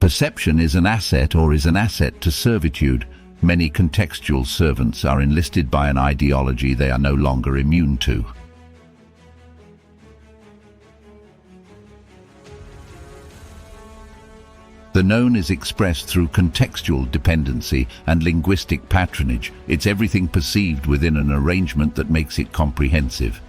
Perception is an asset or is an asset to servitude. Many contextual servants are enlisted by an ideology they are no longer immune to. The known is expressed through contextual dependency and linguistic patronage. It's everything perceived within an arrangement that makes it comprehensive.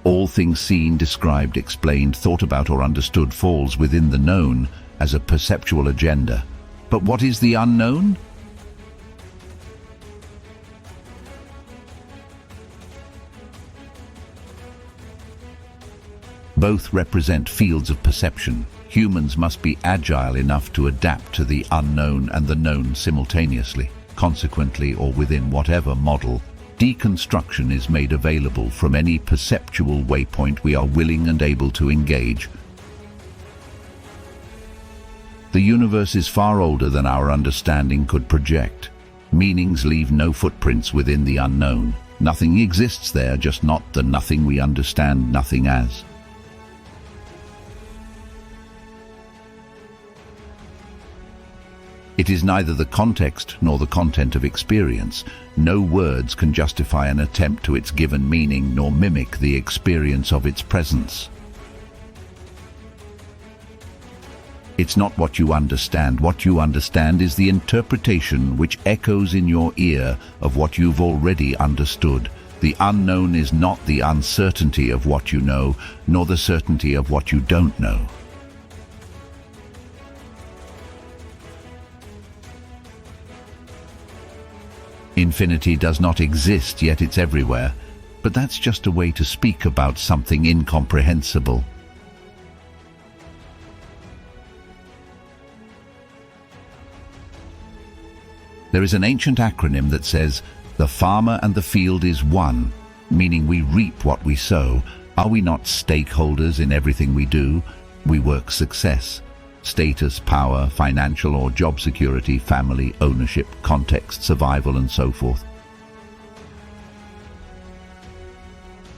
All things seen, described, explained, thought about or understood falls within the known as a perceptual agenda. But what is the unknown? Both represent fields of perception. Humans must be agile enough to adapt to the unknown and the known simultaneously. Consequently, or within whatever model, deconstruction is made available from any perceptual waypoint we are willing and able to engage. The universe is far older than our understanding could project. Meanings leave no footprints within the unknown. Nothing exists there, just not the nothing we understand nothing as. It is neither the context nor the content of experience. No words can justify an attempt to its given meaning nor mimic the experience of its presence. It's not what you understand. What you understand is the interpretation which echoes in your ear of what you've already understood. The unknown is not the uncertainty of what you know, nor the certainty of what you don't know. Infinity does not exist, yet it's everywhere. But that's just a way to speak about something incomprehensible. There is an ancient acronym that says, "The farmer and the field is one," meaning we reap what we sow. Are we not stakeholders in everything we do? We work success. Status, power, financial or job security, family, ownership, context, survival, and so forth.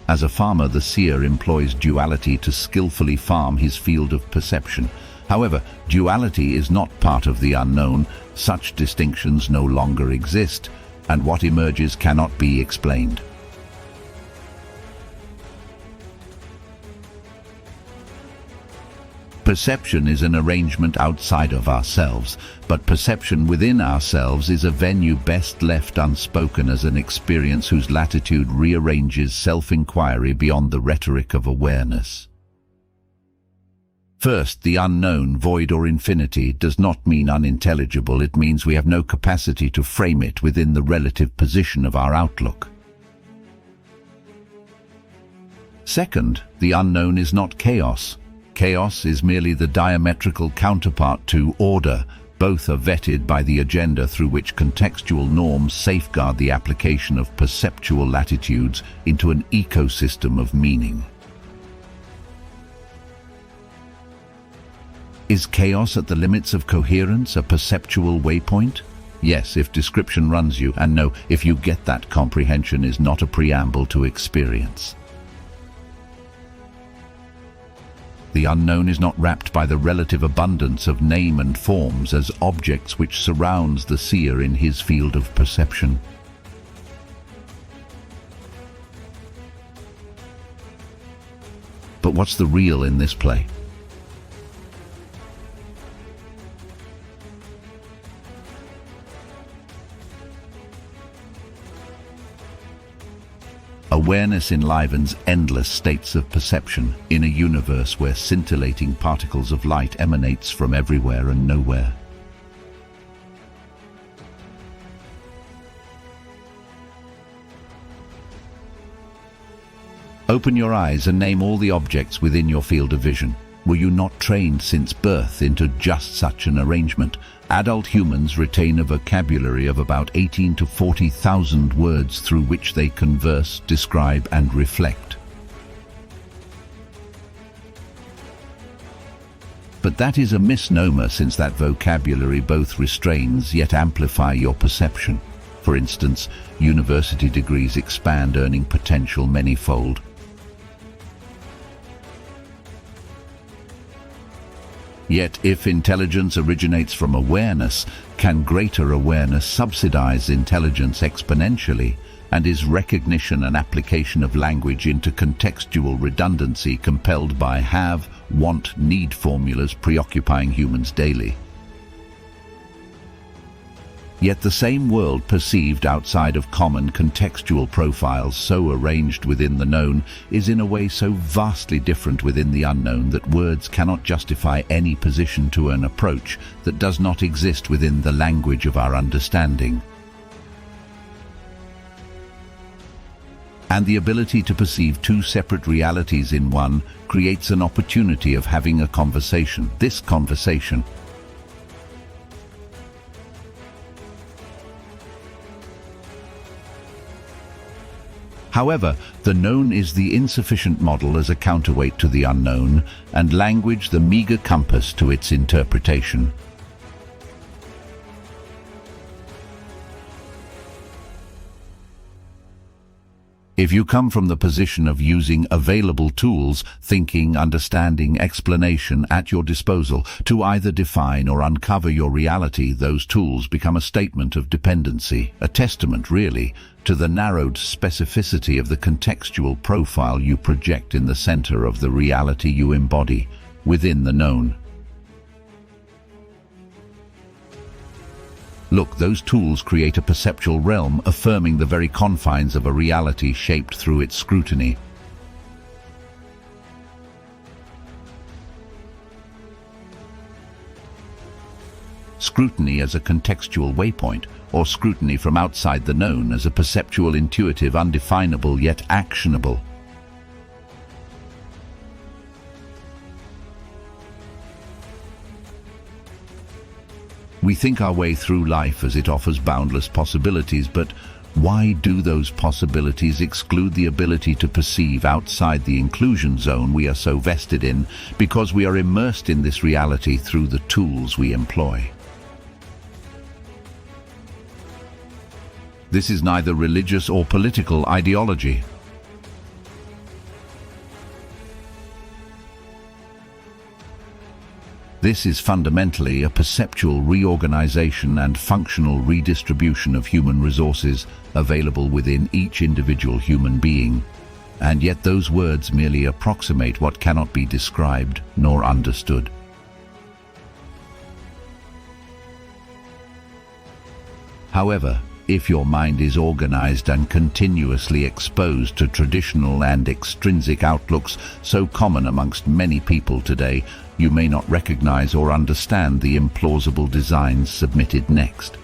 As a farmer, the seer employs duality to skillfully farm his field of perception. However, duality is not part of the unknown. Such distinctions no longer exist, and what emerges cannot be explained. Perception is an arrangement outside of ourselves, but perception within ourselves is a venue best left unspoken as an experience whose latitude rearranges self-inquiry beyond the rhetoric of awareness. First, the unknown, void or infinity, does not mean unintelligible. It means we have no capacity to frame it within the relative position of our outlook. Second, the unknown is not chaos. Chaos is merely the diametrical counterpart to order. Both are vetted by the agenda through which contextual norms safeguard the application of perceptual latitudes into an ecosystem of meaning. Is chaos at the limits of coherence a perceptual waypoint? Yes, if description runs you, and no, if you get that comprehension is not a preamble to experience. The unknown is not wrapped by the relative abundance of name and forms as objects which surrounds the seer in his field of perception. But what's the real in this play? Awareness enlivens endless states of perception in a universe where scintillating particles of light emanates from everywhere and nowhere. Open your eyes and name all the objects within your field of vision. Were you not trained since birth into just such an arrangement? Adult humans retain a vocabulary of about 18 to 40,000 words through which they converse, describe, and reflect. But that is a misnomer, since that vocabulary both restrains yet amplifies your perception. For instance, university degrees expand earning potential manyfold. Yet, if intelligence originates from awareness, can greater awareness subsidize intelligence exponentially? And is recognition and application of language into contextual redundancy compelled by have, want, need formulas preoccupying humans daily? Yet the same world perceived outside of common contextual profiles so arranged within the known is in a way so vastly different within the unknown that words cannot justify any position to an approach that does not exist within the language of our understanding. And the ability to perceive two separate realities in one creates an opportunity of having a conversation. This conversation However, the known is the insufficient model as a counterweight to the unknown, and language the meager compass to its interpretation. If you come from the position of using available tools, thinking, understanding, explanation at your disposal to either define or uncover your reality, those tools become a statement of dependency, a testament, really, to the narrowed specificity of the contextual profile you project in the center of the reality you embody, within the known. Look, those tools create a perceptual realm, affirming the very confines of a reality shaped through its scrutiny. Scrutiny as a contextual waypoint, or scrutiny from outside the known as a perceptual, intuitive, undefinable yet actionable. We think our way through life as it offers boundless possibilities, but why do those possibilities exclude the ability to perceive outside the inclusion zone we are so vested in, because we are immersed in this reality through the tools we employ? This is neither religious or political ideology. This is fundamentally a perceptual reorganization and functional redistribution of human resources available within each individual human being, and yet those words merely approximate what cannot be described nor understood. However, if your mind is organized and continuously exposed to traditional and extrinsic outlooks so common amongst many people today, you may not recognize or understand the implausible designs submitted next.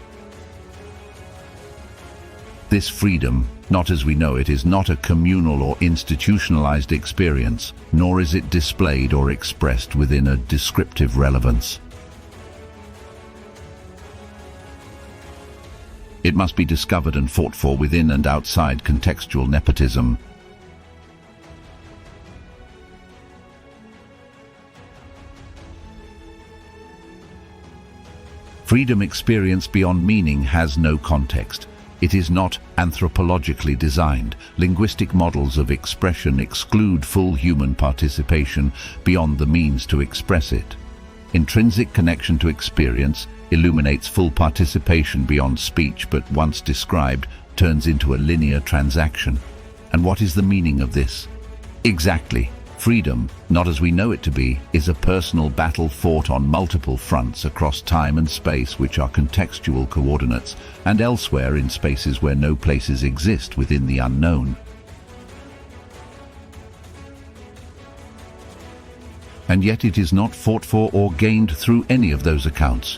This freedom, not as we know it, is not a communal or institutionalized experience, nor is it displayed or expressed within a descriptive relevance. It must be discovered and fought for within and outside contextual nepotism. Freedom experienced beyond meaning has no context. It is not anthropologically designed. Linguistic models of expression exclude full human participation beyond the means to express it. Intrinsic connection to experience illuminates full participation beyond speech, but once described, turns into a linear transaction. And what is the meaning of this? Exactly. Freedom, not as we know it to be, is a personal battle fought on multiple fronts across time and space, which are contextual coordinates, and elsewhere in spaces where no places exist within the unknown. And yet it is not fought for or gained through any of those accounts.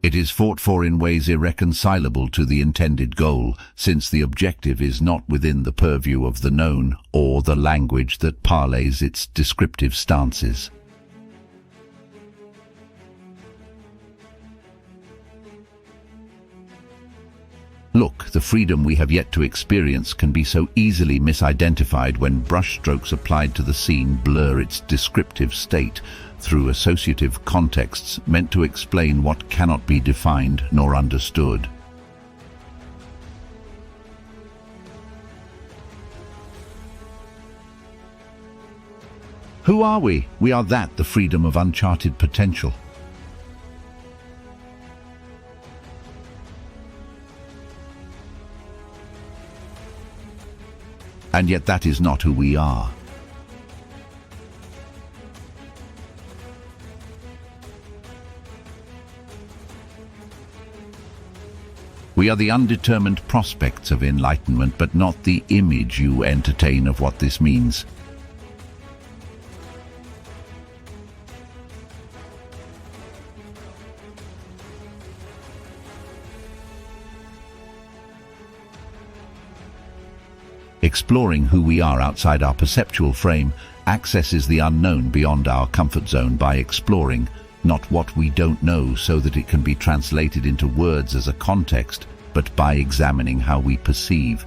It is fought for in ways irreconcilable to the intended goal, since the objective is not within the purview of the known or the language that parlays its descriptive stances. Look, the freedom we have yet to experience can be so easily misidentified when brushstrokes applied to the scene blur its descriptive state through associative contexts meant to explain what cannot be defined nor understood. Who are we? We are that, the freedom of uncharted potential. And yet that is not who we are. We are the undetermined prospects of enlightenment, but not the image you entertain of what this means. Exploring who we are outside our perceptual frame accesses the unknown beyond our comfort zone by exploring not what we don't know so that it can be translated into words as a context, but by examining how we perceive.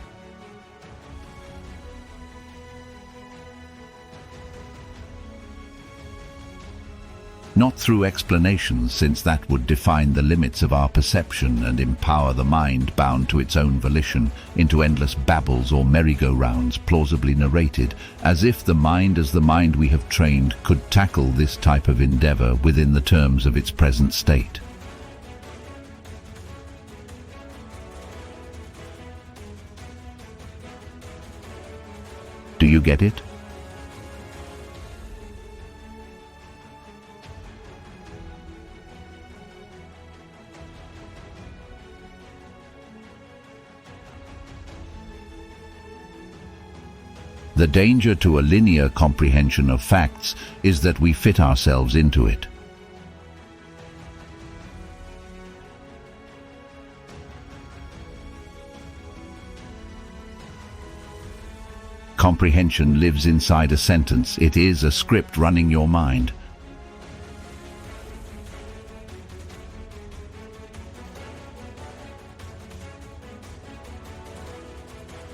Not through explanations, since that would define the limits of our perception and empower the mind bound to its own volition into endless babbles or merry-go-rounds plausibly narrated, as if the mind as the mind we have trained could tackle this type of endeavor within the terms of its present state. Do you get it? The danger to a linear comprehension of facts is that we fit ourselves into it. Comprehension lives inside a sentence. It is a script running your mind.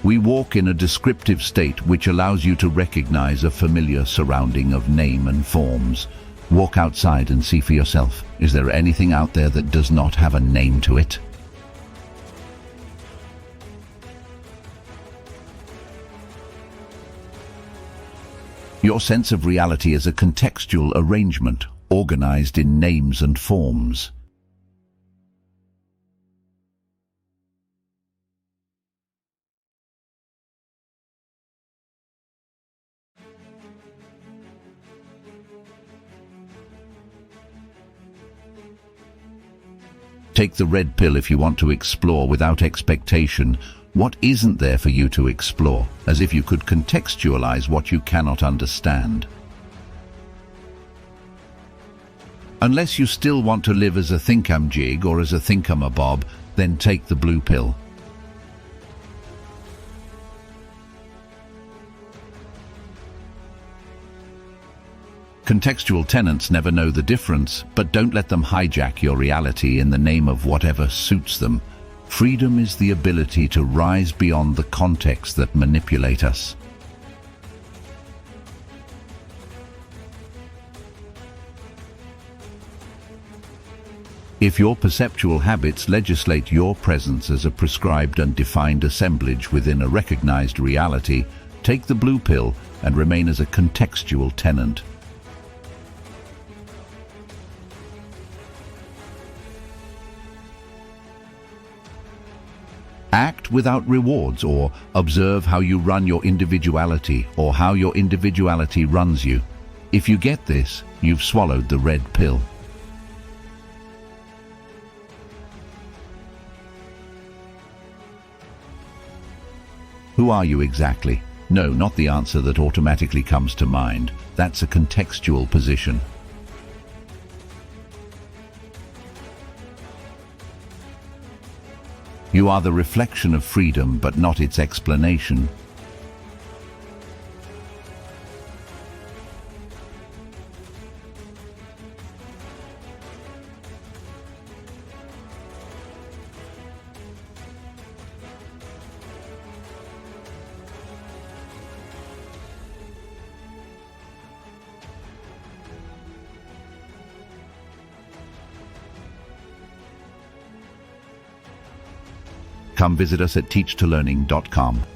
We walk in a descriptive state which allows you to recognize a familiar surrounding of name and forms. Walk outside and see for yourself. Is there anything out there that does not have a name to it? Your sense of reality is a contextual arrangement, organized in names and forms. Take the red pill if you want to explore without expectation what isn't there for you to explore, as if you could contextualize what you cannot understand. Unless you still want to live as a thinkamjig or as a thinkamabob, then take the blue pill. Contextual tenants never know the difference, but don't let them hijack your reality in the name of whatever suits them. Freedom is the ability to rise beyond the context that manipulate us. If your perceptual habits legislate your presence as a prescribed and defined assemblage within a recognized reality, take the blue pill and remain as a contextual tenant. Act without rewards, or observe how you run your individuality or how your individuality runs you. If you get this, you've swallowed the red pill. Who are you exactly? No, not the answer that automatically comes to mind. That's a contextual position. You are the reflection of freedom, but not its explanation. Come visit us at teachtolearning.com.